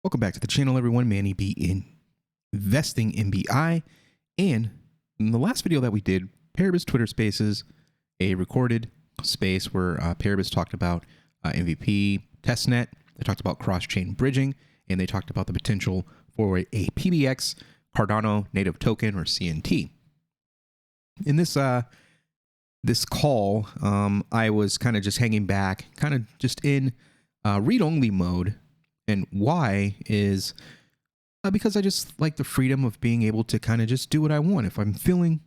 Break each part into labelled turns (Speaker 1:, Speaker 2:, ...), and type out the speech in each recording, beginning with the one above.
Speaker 1: Welcome back to the channel, everyone. Manny B in Investing in BI. And in the last video that we did, Paribus Twitter Spaces, a recorded space where Paribus talked about MVP testnet. They talked about cross-chain bridging, and they talked about the potential for a PBX Cardano native token, or CNT. In this this call, I was kind of just hanging back, kind of just in read-only mode. And why is because I just like the freedom of being able to kind of just do what I want. If I'm feeling,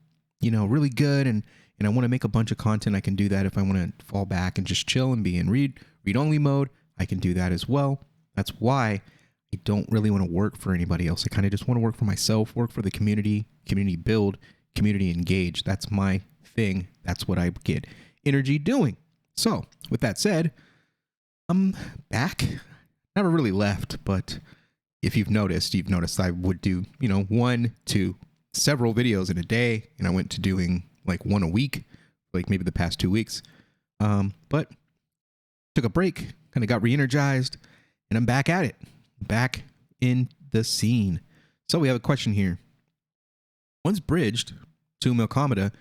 Speaker 1: really good and I want to make a bunch of content, I can do that. If I want to fall back and just chill and be in read-only mode, I can do that as well. That's why I don't really want to work for anybody else. I kind of just want to work for myself, work for the community build, community engage. That's my thing. That's what I get energy doing. So with that said, I'm back. Never really left, but if you've noticed I would do, 1 to several videos in a day, and I went to doing like one a week, like maybe the past 2 weeks. But took a break, kind of got re-energized, and I'm back at it, back in the scene. So we have a question here. Once bridged to Melcomeda,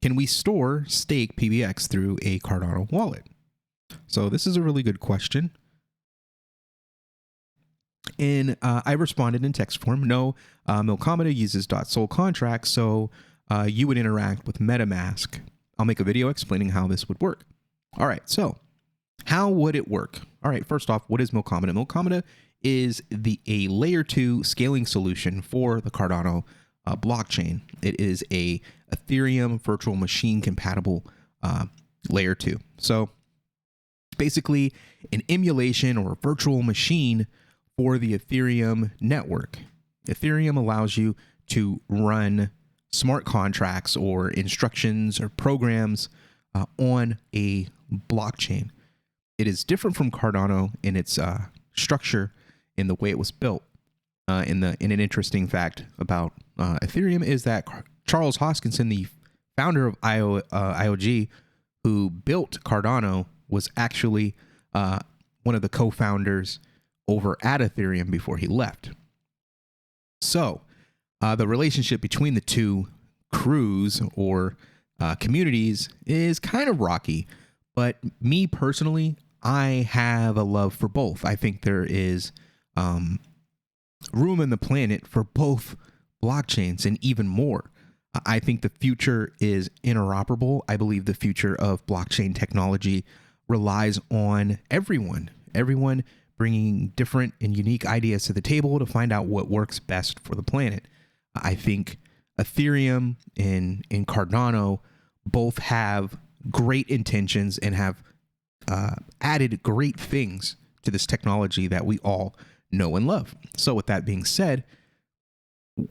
Speaker 1: can we store stake PBX through a Cardano wallet? So this is a really good question. And I responded in text form, no, Melcomeda uses .sol contracts, so you would interact with MetaMask. I'll make a video explaining how this would work. All right, so how would it work? All right, first off, what is Melcomeda? Melcomeda is a layer 2 scaling solution for the Cardano blockchain. It is a Ethereum virtual machine compatible layer 2. So basically an emulation or a virtual machine for the Ethereum network. Ethereum allows you to run smart contracts or instructions or programs on a blockchain. It is different from Cardano in its structure, in the way it was built. In an interesting fact about Ethereum is that Charles Hoskinson, the founder of IOG, who built Cardano, was actually one of the co-founders over at Ethereum before he left. So the relationship between the two crews or communities is kind of rocky, but me personally, I have a love for both. I think there is room in the planet for both blockchains and even more. I think the future is interoperable. I believe the future of blockchain technology relies on everyone bringing different and unique ideas to the table to find out what works best for the planet. I think Ethereum and Cardano both have great intentions and have added great things to this technology that we all know and love. So with that being said,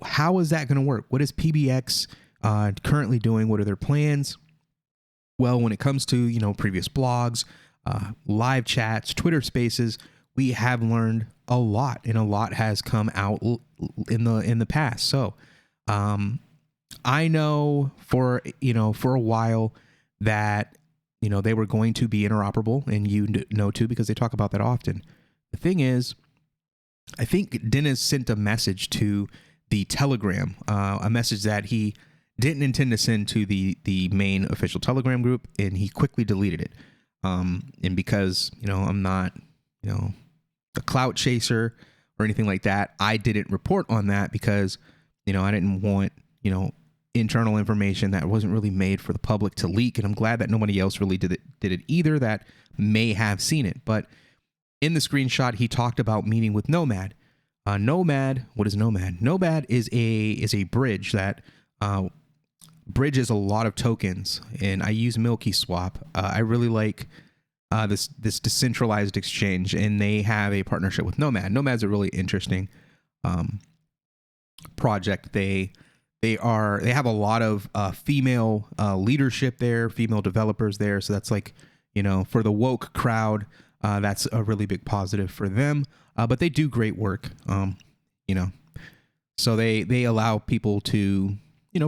Speaker 1: how is that going to work? What is PBX currently doing? What are their plans? Well, when it comes to, previous blogs, live chats, Twitter spaces, we have learned a lot, and a lot has come out in the past. So I know for a while that they were going to be interoperable, and you know too, because they talk about that often. The thing is, I think Dennis sent a message to the Telegram, a message that he didn't intend to send to the main official Telegram group, and he quickly deleted it. And because I'm not a clout chaser or anything like that, I didn't report on that because I didn't want internal information that wasn't really made for the public to leak. And I'm glad that nobody else really did it either that may have seen it. But in the screenshot, he talked about meeting with Nomad. Nomad, what is Nomad? Nomad is a bridge that bridges a lot of tokens, and I use Milky Swap. I really like this decentralized exchange, and they have a partnership with Nomad. Nomad's a really interesting project. They have a lot of female leadership there, female developers there. So that's like, for the woke crowd, that's a really big positive for them. But they do great work, so they allow people to,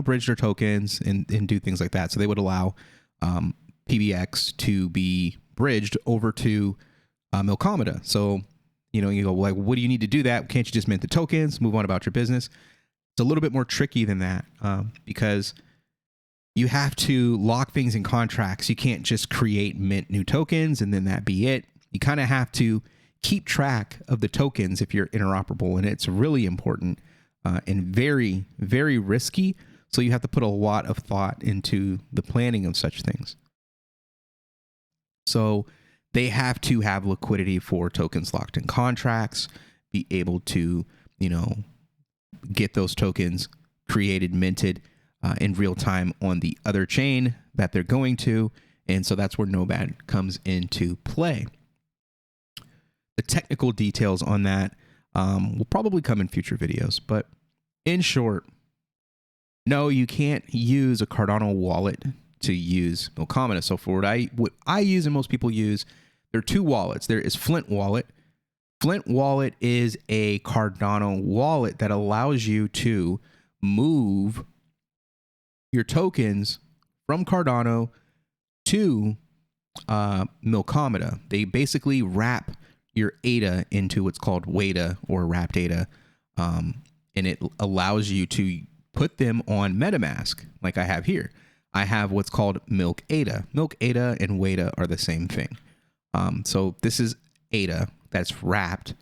Speaker 1: bridge their tokens and do things like that. So they would allow PBX to be bridged over to Melcomeda. So You go like, what do you need to do that? Can't you just mint the tokens, move on about your business? It's a little bit more tricky than that because you have to lock things in contracts. You can't just create, mint new tokens, and then that be it. You kind of have to keep track of the tokens if you're interoperable, and it's really important and very, very risky. So you have to put a lot of thought into the planning of such things. So they have to have liquidity for tokens locked in contracts, be able to, get those tokens created, minted in real time on the other chain that they're going to. And so that's where Nomad comes into play. The technical details on that will probably come in future videos. But in short, no, you can't use a Cardano wallet to use Milcomina. So for what I use and most people use, there are two wallets. There is Flint Wallet. Flint Wallet is a Cardano wallet that allows you to move your tokens from Cardano to Milcomina. They basically wrap your ADA into what's called WADA or wrapped ADA, and it allows you to put them on MetaMask like I have here. I have what's called Milk ADA. Milk ADA and WADA are the same thing. So this is ADA that's wrapped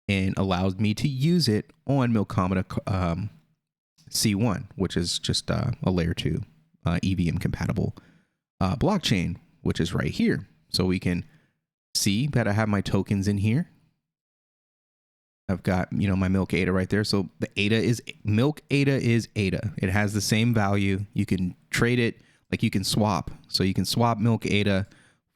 Speaker 1: and allows me to use it on Milcomina C1, which is just a layer 2 EVM compatible blockchain, which is right here. So we can see that I have my tokens in here. I've got, my Milk ADA right there. So the ADA is Milk ADA is ADA. It has the same value. You can trade it, like you can swap. So you can swap Milk ADA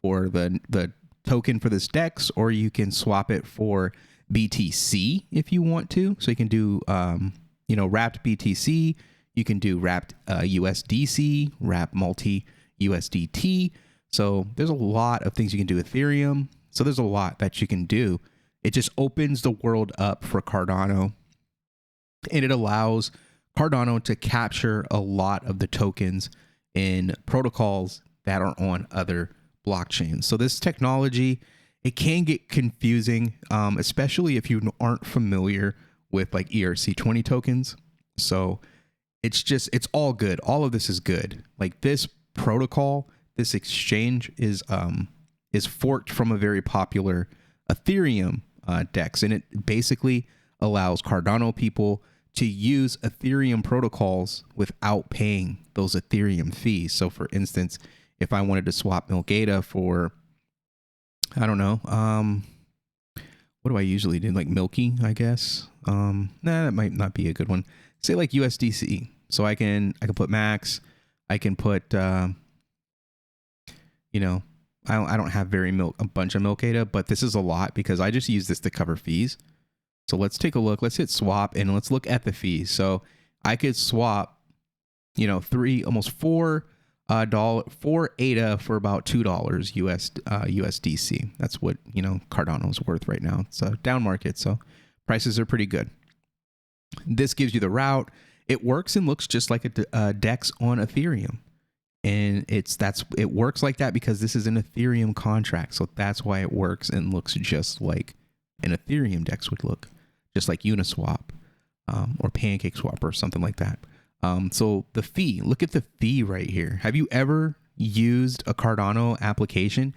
Speaker 1: for the token for this DEX, or you can swap it for BTC if you want to. So you can do, wrapped BTC. You can do wrapped USDC, wrapped multi USDT. So there's a lot of things you can do with Ethereum. So there's a lot that you can do. It just opens the world up for Cardano, and it allows Cardano to capture a lot of the tokens in protocols that are on other blockchains. So this technology, it can get confusing, especially if you aren't familiar with like ERC20 tokens. So it's all good. All of this is good. Like this protocol, this exchange is forked from a very popular Ethereum DEX, and it basically allows Cardano people to use Ethereum protocols without paying those Ethereum fees. So for instance, if I wanted to swap Milk ADA for, I don't know, what do I usually do? Like Milky, I guess. That might not be a good one. Say like USDC. So I can put Max. I can put, I don't have a bunch of Milk ADA, but this is a lot because I just use this to cover fees. So let's take a look. Let's hit swap and let's look at the fees. So I could swap, almost $4 ADA for about $2 USDC. That's what, Cardano is worth right now. It's a down market, so prices are pretty good. This gives you the route. It works and looks just like a DEX on Ethereum. And it works like that because this is an Ethereum contract. So that's why it works and looks just like an Ethereum DEX would look, just like Uniswap or PancakeSwap or something like that. So the fee, look at the fee right here. Have you ever used a Cardano application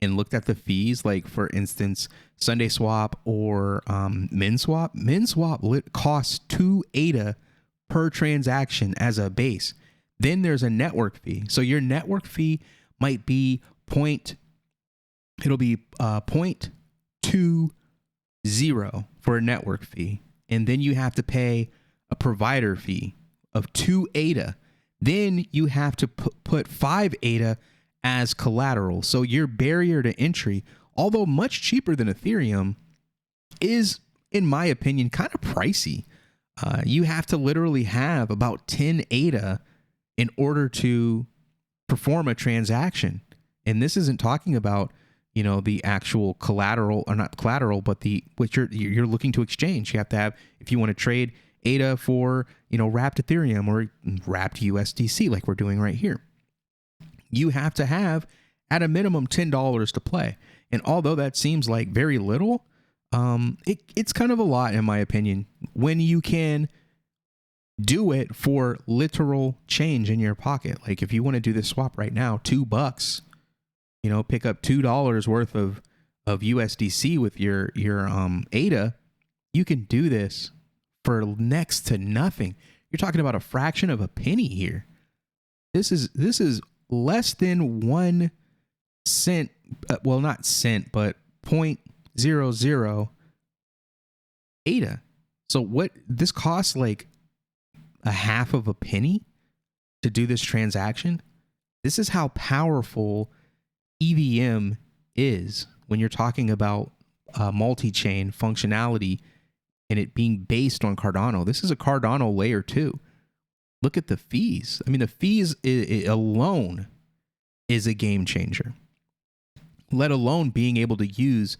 Speaker 1: and looked at the fees? Like for instance, Sunday Swap or MinSwap. MinSwap costs 2 ADA per transaction as a base. Then there's a network fee. So your network fee might be 0.20 for a network fee. And then you have to pay a provider fee of 2 ADA. Then you have to put 5 ADA as collateral. So your barrier to entry, although much cheaper than Ethereum, is, in my opinion, kind of pricey. You have to literally have about 10 ADA in order to perform a transaction. And this isn't talking about, the actual collateral, or not collateral, but what you're looking to exchange. You have to have, if you want to trade ADA for, wrapped Ethereum or wrapped USDC, like we're doing right here, you have to have at a minimum $10 to play. And although that seems like very little, It's kind of a lot in my opinion when you can do it for literal change in your pocket. Like if you want to do this swap right now, $2, pick up $2 worth of USDC with your ADA, you can do this for next to nothing. You're talking about a fraction of a penny here. This is less than 1 cent. Well, not cent, but 0.00 ADA. So what this costs like a half of a penny to do this transaction. This is how powerful EVM is when you're talking about multi-chain functionality and it being based on Cardano. This is a Cardano layer 2. Look at the fees. I mean, the fees alone is a game changer, let alone being able to use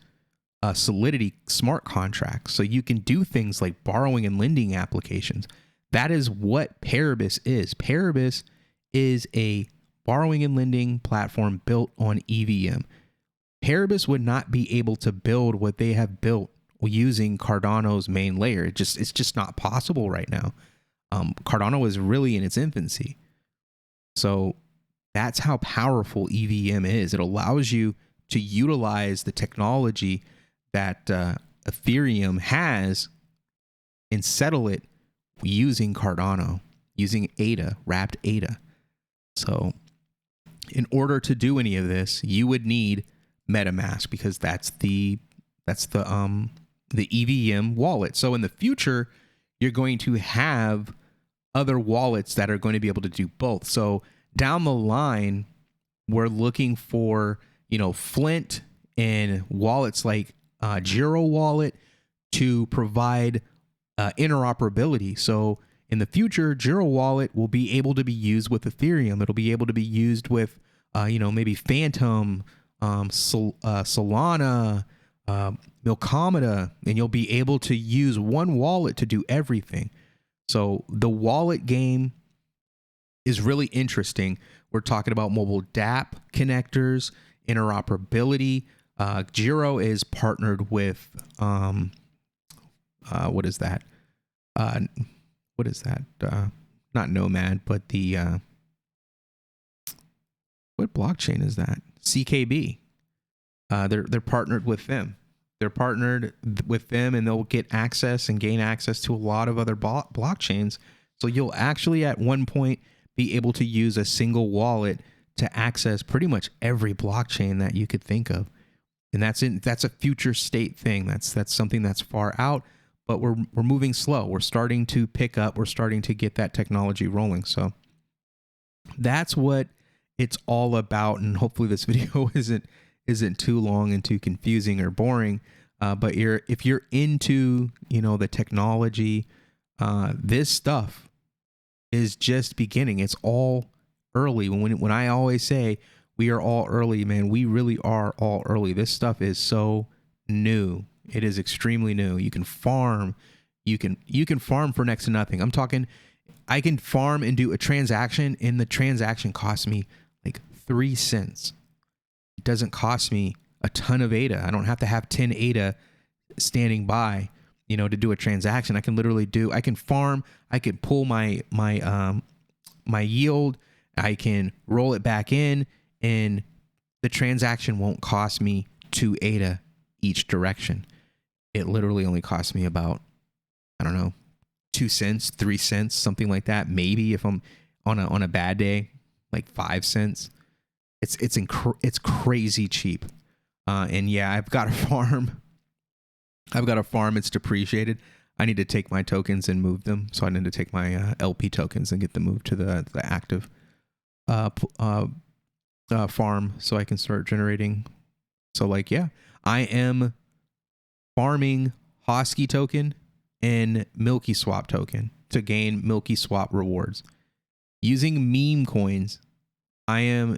Speaker 1: Solidity smart contracts. So you can do things like borrowing and lending applications. That is what Paribus is. Paribus is a borrowing and lending platform built on EVM. Paribus would not be able to build what they have built using Cardano's main layer. It's just not possible right now. Cardano is really in its infancy. So that's how powerful EVM is. It allows you to utilize the technology that Ethereum has and settle it using Cardano, using ADA, wrapped ADA. So in order to do any of this, you would need MetaMask because that's the EVM wallet. So in the future, you're going to have other wallets that are going to be able to do both. So down the line, we're looking for, Flint and wallets like Giro Wallet to provide interoperability. So in the future, Giro Wallet will be able to be used with Ethereum. It'll be able to be used with, maybe Phantom, Solana, Milkomeda, and you'll be able to use one wallet to do everything. So the wallet game is really interesting. We're talking about mobile DApp connectors, interoperability. Giro is partnered with what is that? Not Nomad, but the what blockchain is that? CKB. They're partnered with them. They're partnered with them, and they'll get access and gain access to a lot of other blockchains. So you'll actually at one point be able to use a single wallet to access pretty much every blockchain that you could think of. And that's a future state thing. That's something that's far out, but we're moving slow. We're starting to pick up. We're starting to get that technology rolling. So that's what it's all about. And hopefully this video isn't too long and too confusing or boring. But if you're into, the technology, this stuff is just beginning. It's all early. When I always say we are all early, man, we really are all early. This stuff is so new. It is extremely new. You can farm. You can farm for next to nothing. I'm talking, I can farm and do a transaction, and the transaction costs me like 3 cents. It doesn't cost me a ton of ADA. I don't have to have 10 ADA standing by, to do a transaction. I can literally I can farm. I can pull my yield. I can roll it back in, and the transaction won't cost me 2 ADA each direction. It literally only costs me about, 2 cents, 3 cents, something like that. Maybe if I'm on a bad day, like 5 cents. It's crazy cheap. And yeah, I've got a farm. It's depreciated. I need to take my tokens and move them. So I need to take my LP tokens and get them moved to the active farm so I can start generating. So I am farming Hosky token and Milky Swap token to gain Milky Swap rewards. Using meme coins, I am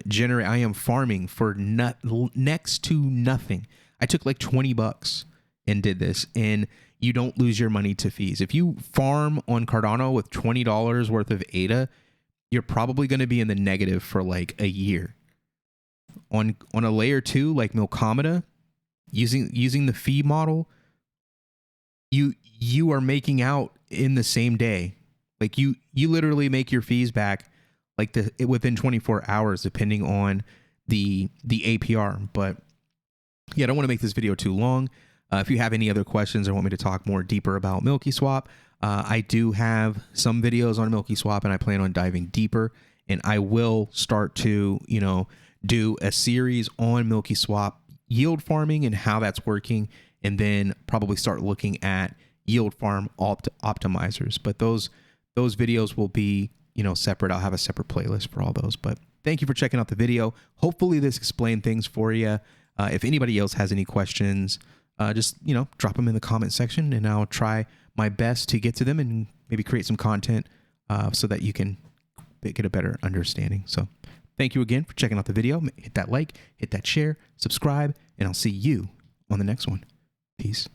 Speaker 1: farming for next to nothing. I took like $20 and did this, and you don't lose your money to fees. If you farm on Cardano with $20 worth of ADA, you're probably going to be in the negative for like a year. On a layer 2 like Milkomeda, using the fee model, you are making out in the same day. Like you literally make your fees back like within 24 hours, depending on the APR. But yeah, I don't want to make this video too long. If you have any other questions or want me to talk more deeper about Milky Swap, I do have some videos on Milky Swap, and I plan on diving deeper. And I will start to, do a series on Milky Swap yield farming and how that's working, and then probably start looking at yield farm optimizers. But those videos will be, separate. I'll have a separate playlist for all those. But thank you for checking out the video. Hopefully this explained things for you. If anybody else has any questions, just, drop them in the comment section, and I'll try my best to get to them and maybe create some content so that you can get a better understanding. So thank you again for checking out the video. Hit that like, hit that share, subscribe, and I'll see you on the next one. Peace.